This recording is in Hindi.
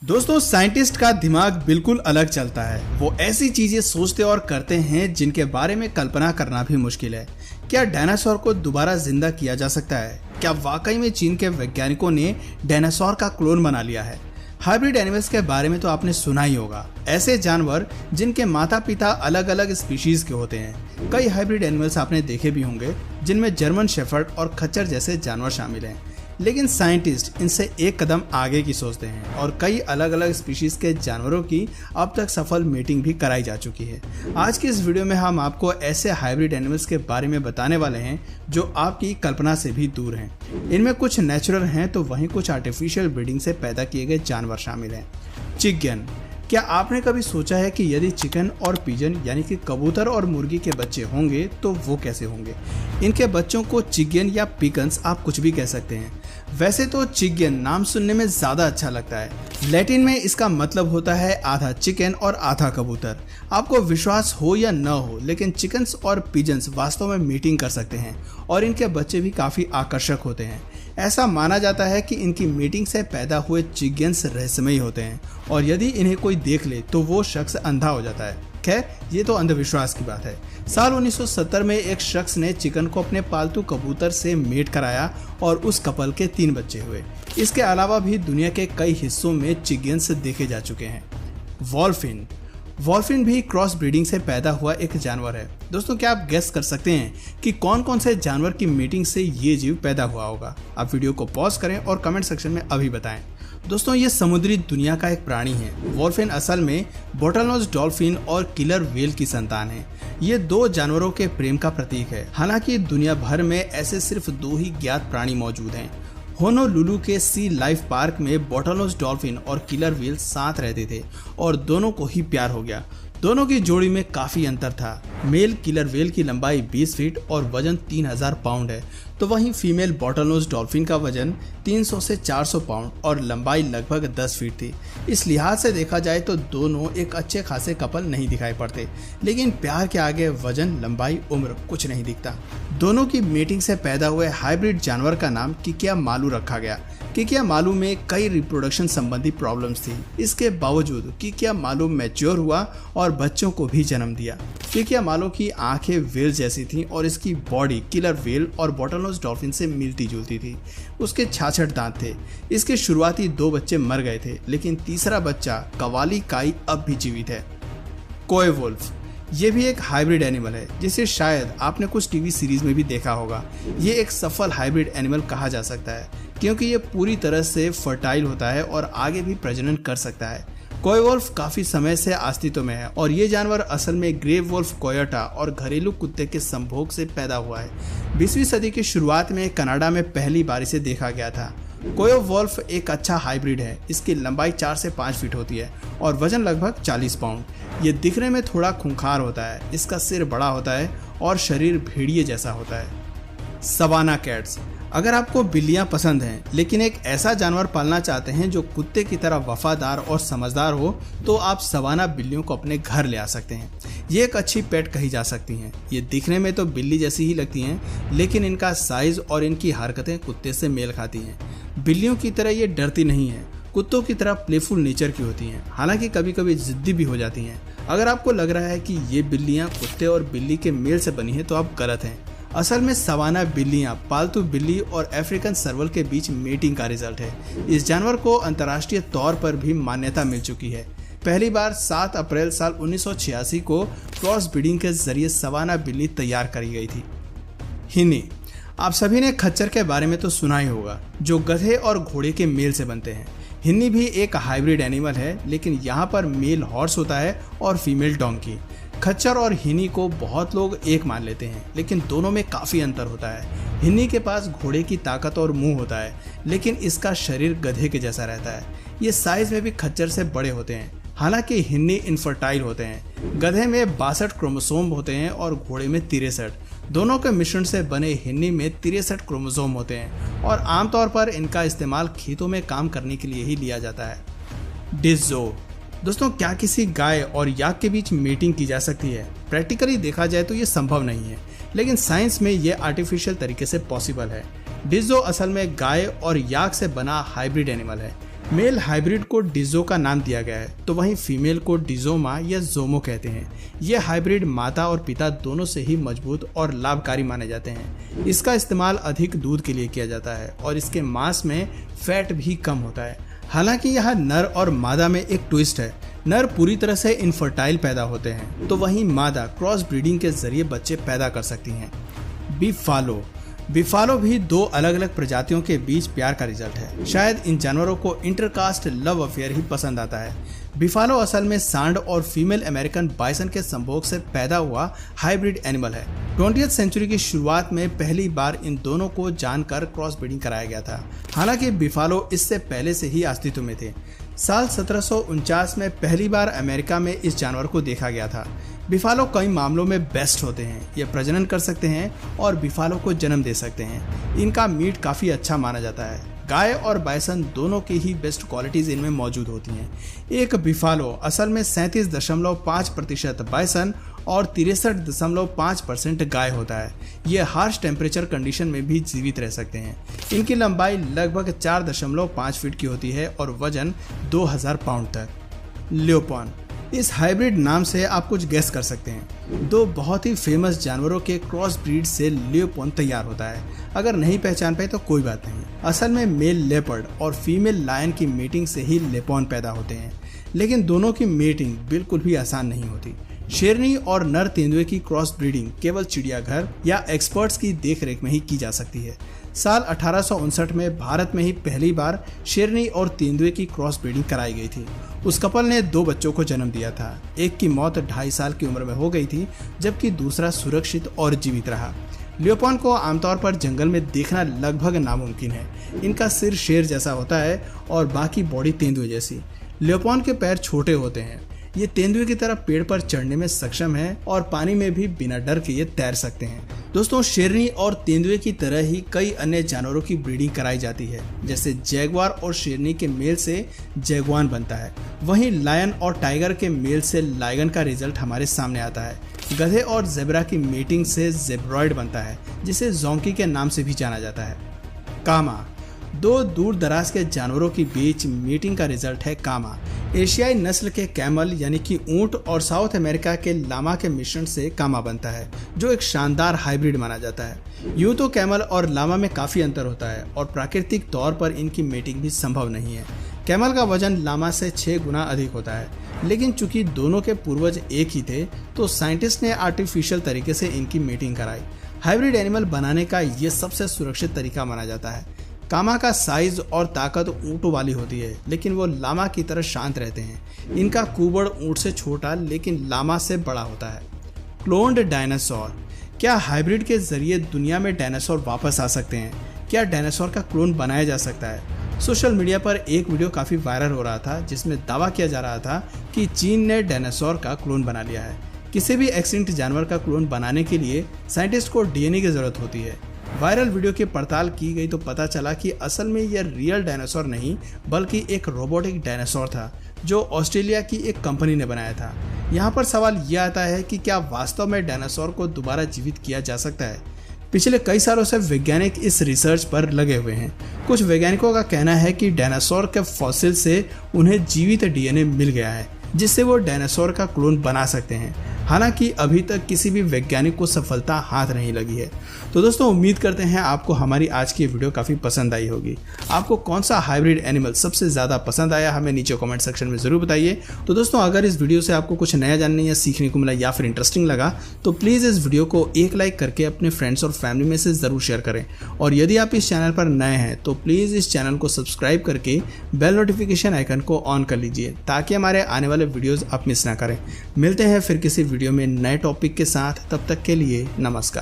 दोस्तों, साइंटिस्ट का दिमाग बिल्कुल अलग चलता है। वो ऐसी चीजें सोचते और करते हैं जिनके बारे में कल्पना करना भी मुश्किल है। क्या डायनासोर को दोबारा जिंदा किया जा सकता है? क्या वाकई में चीन के वैज्ञानिकों ने डायनासोर का क्लोन बना लिया है? हाइब्रिड एनिमल्स के बारे में तो आपने सुना ही होगा, ऐसे जानवर जिनके माता पिता अलग अलग स्पीशीज के होते हैं। कई हाइब्रिड एनिमल्स आपने देखे भी होंगे जिनमें जर्मन शेफर्ड और खच्चर जैसे जानवर शामिल हैं। लेकिन साइंटिस्ट इनसे एक कदम आगे की सोचते हैं और कई अलग अलग स्पीशीज के जानवरों की अब तक सफल मीटिंग भी कराई जा चुकी है। आज की इस वीडियो में हम आपको ऐसे हाइब्रिड एनिमल्स के बारे में बताने वाले हैं जो आपकी कल्पना से भी दूर हैं। इनमें कुछ नेचुरल हैं तो वहीं कुछ आर्टिफिशियल ब्रीडिंग से पैदा किए गए जानवर शामिल हैं। चिकन। क्या आपने कभी सोचा है कि यदि चिकन और पिजन यानी कि कबूतर और मुर्गी के बच्चे होंगे तो वो कैसे होंगे? इनके बच्चों को चिगन या पिकन्स आप कुछ भी कह सकते हैं। वैसे तो चिगन नाम सुनने में ज़्यादा अच्छा लगता है। लैटिन में इसका मतलब होता है आधा चिकन और आधा कबूतर। आपको विश्वास हो या न हो, लेकिन चिकन्स और पिजन्स वास्तव में मीटिंग कर सकते हैं और इनके बच्चे भी काफ़ी आकर्षक होते हैं। ऐसा माना जाता है कि इनकी मीटिंग से पैदा हुए चिगन्स रहस्यमयी होते हैं और यदि इन्हें कोई देख ले तो वो शख्स अंधा हो जाता है। खैर, ये तो अंधविश्वास की बात है। साल 1970 में एक शख्स ने चिकन को अपने पालतू कबूतर से मेट कराया और उस कपल के 3 बच्चे हुए। इसके अलावा भी दुनिया के कई हिस्सों में चिगन्स देखे जा चुके हैं। वॉल्फिन। वॉल्फिन भी क्रॉस ब्रीडिंग से पैदा हुआ एक जानवर है। दोस्तों, क्या आप गेस कर सकते हैं कि कौन कौन से जानवर की मीटिंग से ये जीव पैदा हुआ होगा? आप वीडियो को पॉज करें और कमेंट सेक्शन में अभी बताएं। दोस्तों, ये समुद्री दुनिया का एक प्राणी है। वॉल्फिन असल में बोटलनोज डॉल्फिन और किलर व्हेल की संतान है। ये 2 जानवरों के प्रेम का प्रतीक है। हालांकि दुनिया भर में ऐसे सिर्फ 2 ही ज्ञात प्राणी मौजूद हैं। होनोलुलु के सी लाइफ पार्क में बोटलनोज डॉल्फिन और किलर व्हेल साथ रहते थे और दोनों को ही प्यार हो गया। दोनों की जोड़ी में काफी अंतर था। मेल किलर व्हेल की लंबाई 20 फीट और वजन 3000 पाउंड है, तो वहीं फीमेल बोटलनोज डॉल्फिन का वजन 300 से 400 पाउंड और लंबाई लगभग 10 फीट थी। इस लिहाज से देखा जाए तो दोनों एक अच्छे खासे कपल नहीं दिखाई पड़ते, लेकिन प्यार के आगे वजन, लंबाई, उम्र कुछ नहीं दिखता। दोनों की मीटिंग से पैदा हुए हाइब्रिड जानवर का नाम किकिया मालू रखा गया। किकिया मालू में कई रिप्रोडक्शन संबंधी प्रॉब्लम्स थी। इसके बावजूद किकिया मालू मैच्योर हुआ और बच्चों को भी जन्म दिया। किकिया मालू की आंखें व्हेल जैसी थीं और इसकी बॉडी किलर व्हेल और बोटलनोज डॉल्फिन से मिलती जुलती थी। उसके 66 दांत थे। इसके शुरुआती 2 बच्चे मर गए थे, लेकिन तीसरा बच्चा कवाली काई अब भी जीवित है। कोय वुल्फ। ये भी एक हाइब्रिड एनिमल है जिसे शायद आपने कुछ टीवी सीरीज में भी देखा होगा। ये एक सफल हाइब्रिड एनिमल कहा जा सकता है क्योंकि ये पूरी तरह से फर्टाइल होता है और आगे भी प्रजनन कर सकता है। कोय वुल्फ काफी समय से अस्तित्व में है और ये जानवर असल में ग्रे वुल्फ कोयोटा और घरेलू कुत्ते के संभोग से पैदा हुआ है। 20वीं सदी की शुरुआत में कनाडा में पहली बार इसे देखा गया था। कोय वुल्फ एक अच्छा हाइब्रिड है। इसकी लंबाई 4 से 5 फीट होती है और वजन लगभग 40 पाउंड। ये दिखने में थोड़ा खूंखार होता है। इसका सिर बड़ा होता है और शरीर भेड़िए जैसा होता है। Savanna cats. अगर आपको बिल्लियां पसंद हैं लेकिन एक ऐसा जानवर पालना चाहते हैं जो कुत्ते की तरह वफादार और समझदार हो, तो आप सवाना बिल्लियों को अपने घर ले आ सकते हैं। ये एक अच्छी पेट कही जा सकती हैं। ये दिखने में तो बिल्ली जैसी ही लगती हैं, लेकिन इनका साइज और इनकी हरकतें कुत्ते से मेल खाती हैं। बिल्लियों की तरह ये डरती नहीं है, कुत्तों की तरह प्लेफुल नेचर की होती हैं। हालांकि कभी कभी जिद्दी भी हो जाती हैं। अगर आपको लग रहा है कि ये बिल्लियां कुत्ते और बिल्ली के मेल से बनी हैं, तो आप गलत हैं। असल में सवाना बिल्लियां पालतू बिल्ली और अफ्रीकन सर्वल के बीच मेटिंग का रिजल्ट है। इस जानवर को अंतर्राष्ट्रीय तौर पर भी मान्यता मिल चुकी है। पहली बार 7 अप्रैल साल 1986 को क्रॉस ब्रीडिंग के जरिए सवाना बिल्ली तैयार करी गई थी। हिन्नी। आप सभी ने खच्चर के बारे में तो सुना ही होगा, जो गधे और घोड़े के मेल से बनते हैं। हिन्नी भी एक हाइब्रिड एनिमल है, लेकिन यहाँ पर मेल हॉर्स होता है और फीमेल डोंकी। खच्चर और हिन्नी को बहुत लोग एक मान लेते हैं, लेकिन दोनों में काफ़ी अंतर होता है। हिन्नी के पास घोड़े की ताकत और मुंह होता है, लेकिन इसका शरीर गधे के जैसा रहता है। ये साइज में भी खच्चर से बड़े होते हैं। हालांकि हिन्नी इनफर्टाइल होते हैं। गधे में 62 क्रोमोसोम होते हैं और घोड़े में 63। दोनों के मिश्रण से बने हिन्नी में 63 क्रोमोसोम होते हैं और आमतौर पर इनका इस्तेमाल खेतों में काम करने के लिए ही लिया जाता है। डिज़ो। दोस्तों, क्या किसी गाय और याक के बीच मीटिंग की जा सकती है? प्रैक्टिकली देखा जाए तो ये संभव नहीं है, लेकिन साइंस में ये आर्टिफिशियल तरीके से पॉसिबल है। डिज़ो असल में गाय और याक से बना हाइब्रिड एनिमल है। मेल हाइब्रिड को डिजो का नाम दिया गया है, तो वहीं फीमेल को डिजोमा या जोमो कहते हैं। ये हाइब्रिड माता और पिता दोनों से ही मजबूत और लाभकारी माने जाते हैं। इसका इस्तेमाल अधिक दूध के लिए किया जाता है और इसके मांस में फैट भी कम होता है। हालांकि यहाँ नर और मादा में एक ट्विस्ट है। नर पूरी तरह से इनफर्टाइल पैदा होते हैं, तो वहीं मादा क्रॉस ब्रीडिंग के जरिए बच्चे पैदा कर सकती हैं। बिफालो भी दो अलग अलग प्रजातियों के बीच प्यार का रिजल्ट है। शायद इन जानवरों को इंटरकास्ट लव अफेयर ही पसंद आता है। बिफालो असल में सांड और फीमेल अमेरिकन बाइसन के संभोग से पैदा हुआ हाइब्रिड एनिमल है। 20वीं सेंचुरी की शुरुआत में पहली बार इन दोनों को जानकर क्रॉस ब्रीडिंग कराया गया था। हालांकि बिफालो इससे पहले से ही अस्तित्व में थे। साल 1749 में पहली बार अमेरिका में इस जानवर को देखा गया था। बिफालो कई मामलों में बेस्ट होते हैं। ये प्रजनन कर सकते हैं और बिफालो को जन्म दे सकते हैं। इनका मीट काफ़ी अच्छा माना जाता है। गाय और बाइसन दोनों की ही बेस्ट क्वालिटीज इनमें मौजूद होती हैं। एक बिफालो असल में 37.5% बाइसन और 63.5% गाय होता है। ये हार्श टेम्परेचर कंडीशन में भी जीवित रह सकते हैं। इनकी लंबाई लगभग 4.5 फीट की होती है और वजन 2000 पाउंड तक। ल्योपॉन, इस हाइब्रिड नाम से आप कुछ गेस कर सकते हैं। दो बहुत ही फेमस जानवरों के क्रॉस ब्रीड से ल्योपॉन तैयार होता है। अगर नहीं पहचान पाए तो कोई बात नहीं। असल में मेल लेपर्ड और फीमेल लायन की मीटिंग से ही लेपॉन पैदा होते हैं, लेकिन दोनों की मीटिंग बिल्कुल भी आसान नहीं होती। शेरनी और नर तेंदुए की क्रॉस ब्रीडिंग केवल चिड़ियाघर या एक्सपर्ट्स की देखरेख में ही की जा सकती है। साल 1859 में भारत में ही पहली बार शेरनी और तेंदुए की क्रॉस ब्रीडिंग कराई गई थी। उस कपल ने 2 बच्चों को जन्म दिया था। एक की मौत 2.5 साल की उम्र में हो गई थी, जबकि दूसरा सुरक्षित और जीवित रहा। ल्योपॉन को आमतौर पर जंगल में देखना लगभग नामुमकिन है। इनका सिर शेर जैसा होता है और बाकी बॉडी तेंदुए जैसी। ल्योपॉन के पैर छोटे होते हैं। ये तेंदुए की तरह पेड़ पर चढ़ने में सक्षम है और पानी में भी बिना डर के ये तैर सकते हैं। दोस्तों, शेरनी और तेंदुए की तरह ही कई अन्य जानवरों की ब्रीडिंग कराई जाती है। जैसे जैगवार और शेरनी के मेल से जैगवान बनता है, वहीं लायन और टाइगर के मेल से लाइगन का रिजल्ट हमारे सामने आता है। गधे और जेब्रा की मीटिंग से जेब्रॉइड बनता है, जिसे जोंकी के नाम से भी जाना जाता है। कामा, 2 दूर दराज के जानवरों के बीच मीटिंग का रिजल्ट है कामा। एशियाई नस्ल के कैमल यानी कि ऊंट और साउथ अमेरिका के लामा के मिश्रण से कामा बनता है, जो एक शानदार हाइब्रिड माना जाता है। यूं तो कैमल और लामा में काफी अंतर होता है और प्राकृतिक तौर पर इनकी मीटिंग भी संभव नहीं है। कैमल का वजन लामा से 6 गुना अधिक होता है, लेकिन चूंकि दोनों के पूर्वज एक ही थे, तो साइंटिस्ट ने आर्टिफिशियल तरीके से इनकी मीटिंग कराई। हाइब्रिड एनिमल बनाने का ये सबसे सुरक्षित तरीका माना जाता है। कामा का साइज और ताकत ऊँटों वाली होती है, लेकिन वो लामा की तरह शांत रहते हैं। इनका कुबड़ ऊँट से छोटा लेकिन लामा से बड़ा होता है। क्लोन्ड डायनासोर, क्या हाइब्रिड के जरिए दुनिया में डायनासोर वापस आ सकते हैं? क्या डायनासोर का क्लोन बनाया जा सकता है? सोशल मीडिया पर एक वीडियो काफ़ी वायरल हो रहा था, जिसमें दावा किया जा रहा था कि चीन ने डायनासोर का क्लोन बना लिया है। किसी भी एक्सटिंक्ट जानवर का क्लोन बनाने के लिए साइंटिस्ट को डीएनए की जरूरत होती है। वायरल वीडियो की पड़ताल की गई तो पता चला कि असल में यह रियल डायनासोर नहीं, बल्कि एक रोबोटिक डायनासोर था, जो ऑस्ट्रेलिया की एक कंपनी ने बनाया था। यहाँ पर सवाल यह आता है कि क्या वास्तव में डायनासोर को दोबारा जीवित किया जा सकता है? पिछले कई सालों से वैज्ञानिक इस रिसर्च पर लगे हुए हैं। कुछ वैज्ञानिकों का कहना है कि डायनासोर के फॉसिल से उन्हें जीवित डीएनए मिल गया है, जिससे वो डायनासोर का क्लोन बना सकते हैं। हालांकि अभी तक किसी भी वैज्ञानिक को सफलता हाथ नहीं लगी है। तो दोस्तों, उम्मीद करते हैं आपको हमारी आज की वीडियो काफ़ी पसंद आई होगी। आपको कौन सा हाइब्रिड एनिमल सबसे ज़्यादा पसंद आया, हमें नीचे कमेंट सेक्शन में ज़रूर बताइए। तो दोस्तों, अगर इस वीडियो से आपको कुछ नया जानने या सीखने को मिला या फिर इंटरेस्टिंग लगा, तो प्लीज़ इस वीडियो को एक लाइक करके अपने फ्रेंड्स और फैमिली में से ज़रूर शेयर करें। और यदि आप इस चैनल पर नए हैं तो प्लीज़ इस चैनल को सब्सक्राइब करके बेल नोटिफिकेशन आइकन को ऑन कर लीजिए, ताकि हमारे आने वाले वीडियोज़ आप मिस ना करें। मिलते हैं फिर किसी वीडियो में नए टॉपिक के साथ। तब तक के लिए नमस्कार।